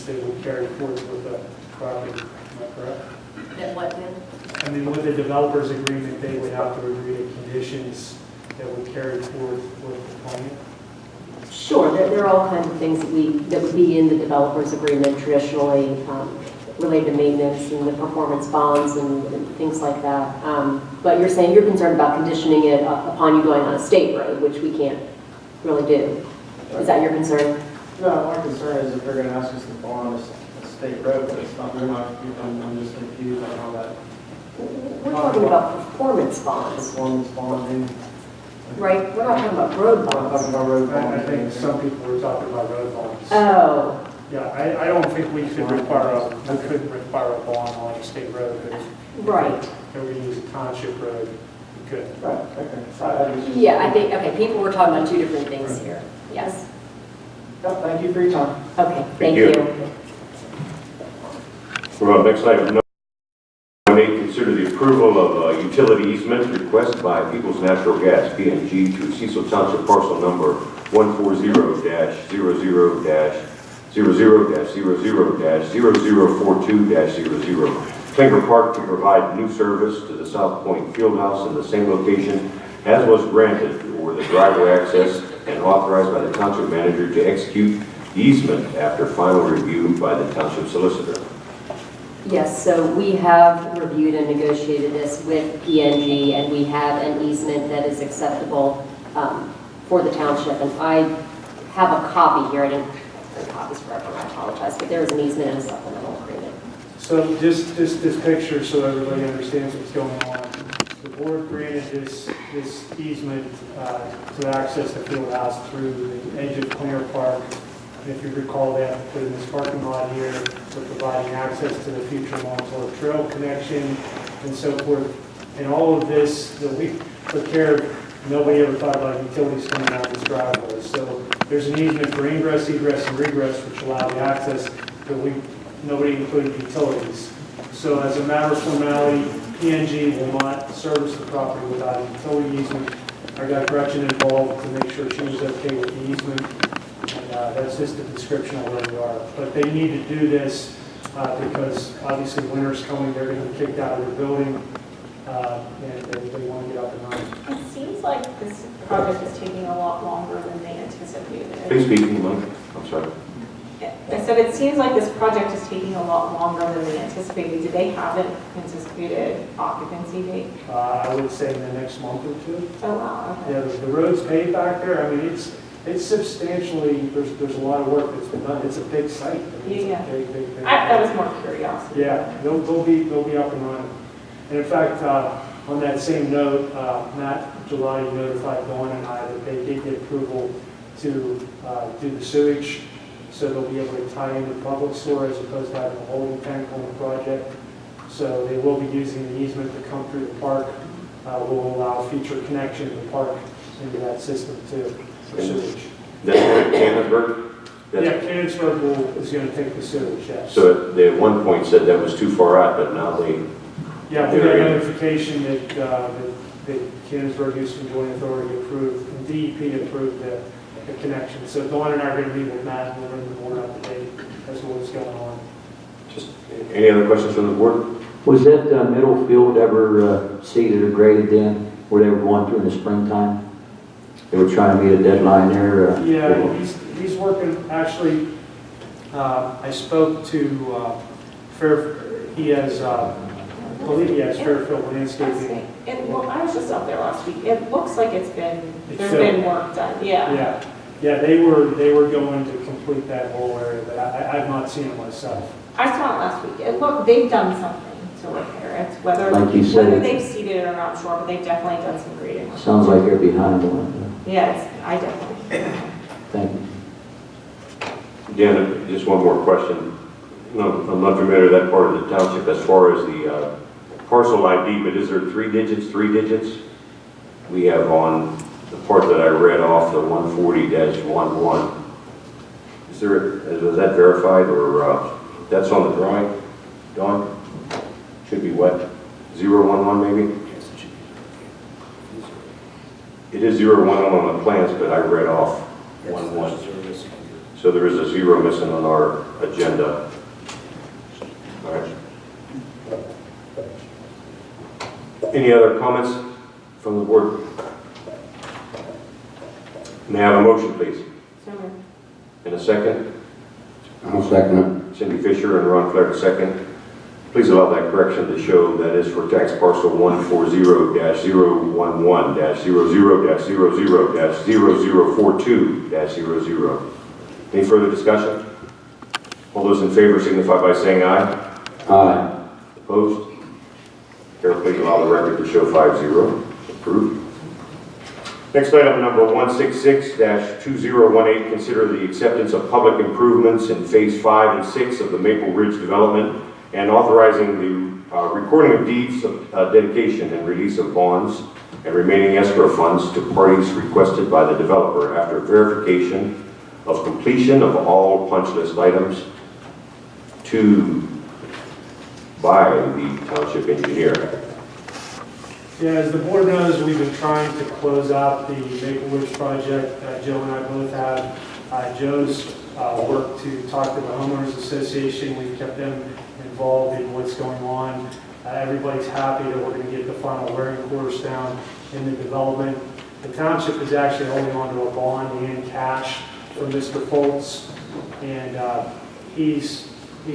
that would carry forward with the property. Am I correct? That what then? I mean, with the developer's agreement, they would have to agree to conditions that would carry forward with the plan. Sure, there are all kinds of things that would be in the developer's agreement traditionally, related to maintenance and the performance bonds and things like that. But you're saying you're concerned about conditioning it upon you going on a state road, which we can't really do. Is that your concern? No, my concern is if they're going to ask us to bond a state road, but it's not, I'm just confused on how that We're talking about performance bonds, performance bonding. right? We're not talking about road I'm talking bonds. about road I bonding. think some people were talking about road bonds. Oh, Yeah, I don't think we couldn't require a bond on a state road, but if right. if we use a township road, we could. Right, okay. I just- Yeah, I think, okay, people were talking about two different things here. Yes. Yep, thank you for your time. Okay, Thank thank you. you. Well, next item, consider the approval of a utility easement request by Peoples Natural Gas, PNG, to Cecil Township parcel number 140-00-00-0042-00. Klinger Park to provide new service to the South Point Fieldhouse in the same location as was granted for the driveway access and authorized by the township manager to execute the easement after final review by the township solicitor. Yes, so we have reviewed and negotiated this with PNG, and we have an easement that is acceptable for the township. And I have a copy here. I didn't print copies forever, I apologize, but there is an easement and a supplemental agreement. So just this picture so everybody understands what's going on. The board granted this easement to access the field house through the edge of Klinger Park. And if you recall that, put in this parking lot here, we're providing access to the future Longshore Trail connection and so forth. And all of this that we took care of, nobody ever thought about utilities coming out of this driveway. So there's an easement for ingress, egress, and regress, which allow the access, but nobody included utilities. So as a matter of formality, PNG will not service the property without a utility easement. I got Gretchen involved to make sure she was okay with the easement. And that's just a description of where we are. But they need to do this because obviously winter's coming, they're going to be kicked out of their building, and they want to get up and running. It seems like this project is taking a lot longer than they anticipated. Please speak in the mic. I'm sorry. I said it seems like this project is taking a lot longer than they anticipated. Do they have an anticipated occupancy date? I would say in the next month or two. Oh, wow, okay. Yeah, the road's paved back there. I mean, it's substantially, there's a lot of work that's been done. It's a big site. I mean, it's Yeah. a big. That was more curiosity. Yeah, they'll be up and running. And in fact, on that same note, Matt Gelati notified Dawn and I that they did get approval to do the sewage, so they'll be able to tie into public sewer as opposed to having a holding tank on the project. So they will be using the easement to come through the park. Will allow future connection of the park into that system too. For sewage. That's what Canonsburg? Yeah, Canonsburg is going to take the sewage, yes. So they at one point said that was too far out, but now they... Yeah, we got notification that Canonsburg Houston Joint Authority approved, and DEP approved the connection. So Dawn and I are going to meet with Matt and we'll bring the board up to date as to what's going on. Just any other questions from the board? Was that middle field ever seeded or graded then, where they were going through in the springtime? They were trying to meet a deadline there? Yeah, he's working, actually, I spoke to I believe he has Fairfield Landscaping. Well, I was just up there last week. It looks like there's been filled. work done, yeah. Yeah, they were going to complete that whole area, but I've not seen it myself. I saw it last week. They've done something to repair it. Whether Like you said. whether they've seeded it or not sure, but they've definitely done some grading. Sounds like they're behind on Yes, I definitely. Thank you. Dan, just one more question. No, I'm not familiar with that part of the township as far as the parcel ID, but is there three digits? We have on the part that I read off, the 140-11. Is that verified or that's on the drawing? Dawn? Should be what? 011 maybe? It is 011 on the plans, but I read off 11. So there is a 0 missing on our agenda. All right. Any other comments from the board? May I have a motion, please? So moved. In a second? I'll second Cindy Fisher and Ron Flair, second. Please allow that correction to show that is for tax parcel 140-011-00-0042-00. Any further discussion? All those in favor signify by saying aye. it. Aye. Opposed? Carol, please allow the record to show 5-0. Approved. Next item, number 166-2018, consider the acceptance of public improvements in Phase 5 and 6 of the Maple Ridge development and authorizing the recording of deeds of dedication and release of bonds and remaining escrow funds to parties requested by the developer after verification of completion of all punch list items by the township engineer. Yeah, as the board knows, we've been trying to close out the Maple Ridge project. Joe and I both have. Joe's worked to talk to the homeowners association. We've kept them involved in what's going on. Everybody's happy that we're going to get the final wearing quarters down in the development. The township is actually holding on to a bond and cash from Mr. Foltz, and he's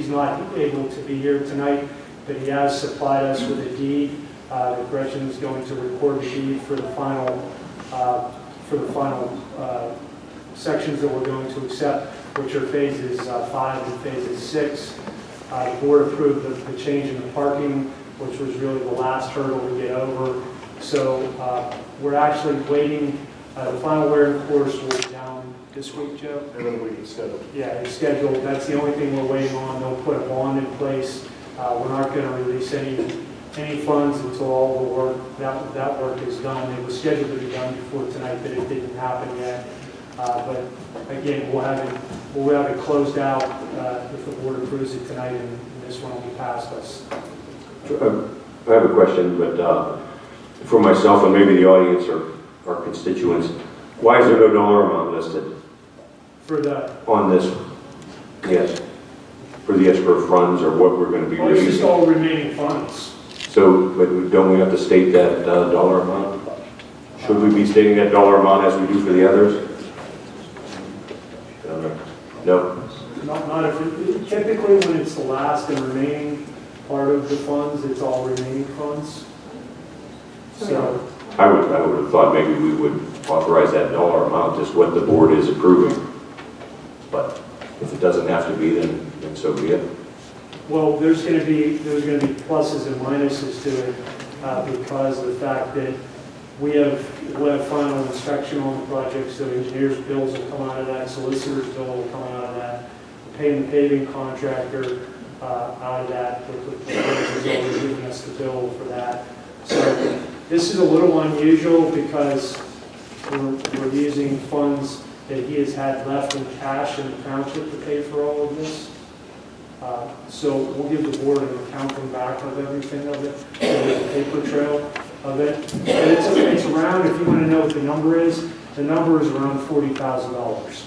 not able to be here tonight, but he has supplied us with a deed. That Gretchen is going to record the deed for the final sections that we're going to accept, which are phases 5 and phases 6. The board approved the change in the parking, which was really the last hurdle to get over. So we're actually waiting. The final wearing course will be down this week, Joe. And then we can schedule. Yeah, it's scheduled. That's the only thing we're waiting on. They'll put a bond in place. We're not going to release any funds until all the work, that work is done. It was scheduled to be done before tonight, but it didn't happen yet. But again, we'll have it closed out if the board approves it tonight, and this one will be past us. I have a question, but for myself and maybe the audience or our constituents, why is there no dollar amount listed For the, on this? Yes, for the escrow funds or what we're going to be well, it's just releasing. all remaining funds. So, but don't we have to state that dollar amount? Should we be stating that dollar amount as we do for the others? No. Not if typically when it's the last and remaining part of the funds, it's all remaining funds. So I would have thought maybe we would authorize that dollar amount, just what the board is approving. But if it doesn't have to be, then so be it. well, there's going to be pluses and minuses to it because of the fact that we'll have final inspection on the project, so engineers' bills will come out of that, solicitors' bill will come out of that, paying the paving contractor out of that, the is always giving us the bill for that. So this is a little unusual because we're using funds that he has had left in cash in the township to pay for all of this. So we'll give the board an accounting back of everything of it, a paper trail of it. And it's around, if you want to know what the number is around $40,000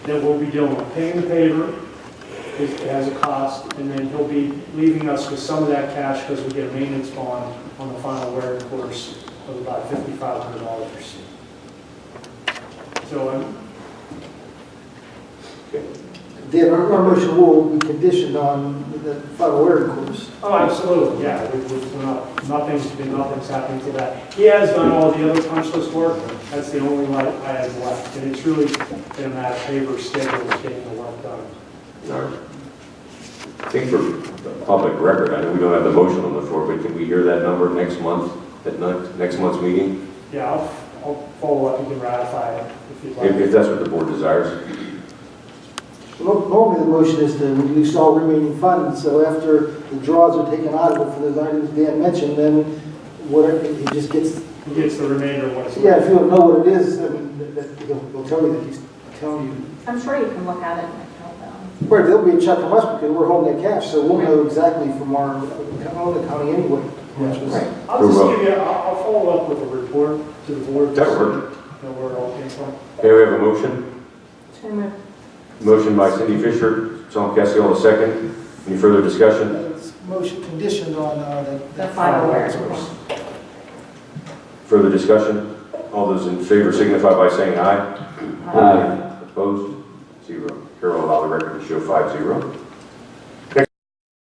that we'll be doing. Paying the paver, it has a cost, and then he'll be leaving us with some of that cash because we get a maintenance bond on the final wearing course of about $5,500. So Dan, our motion will be conditioned on the final wearing course. oh, absolutely, yeah. We're not, nothing's happening to that. He has done all the other punch list work. That's the only one I have left, and it's really been a matter of paper schedule getting the work done. I think for the public record, I know we don't have the motion on the floor, but can we hear that number next month at next month's meeting? Yeah, I'll follow up. You can ratify it if you'd like. If that's what the board desires. Normally, the motion is to release all remaining funds, so after the draws are taken out of it for those items Dan mentioned, then whatever, he just gets... He gets the remainder of what's Yeah, if you don't know what it is, then he'll tell you that he's telling you. I'm sure you can look at it and count them. Right, there'll be a check from us because we're holding that cash, so we'll know exactly from our own accounting anyway. Right. I'll just give you, I'll follow up with a report to the board. That works. Know where it all came from. Okay, we have a motion. So moved. Motion by Cindy Fisher, Tom Cassiola, second. Any further discussion? It's motion conditioned on The final word. Further discussion? All those in favor signify by saying aye. Aye. Opposed? 0. Carol, allow the record to show 5-0.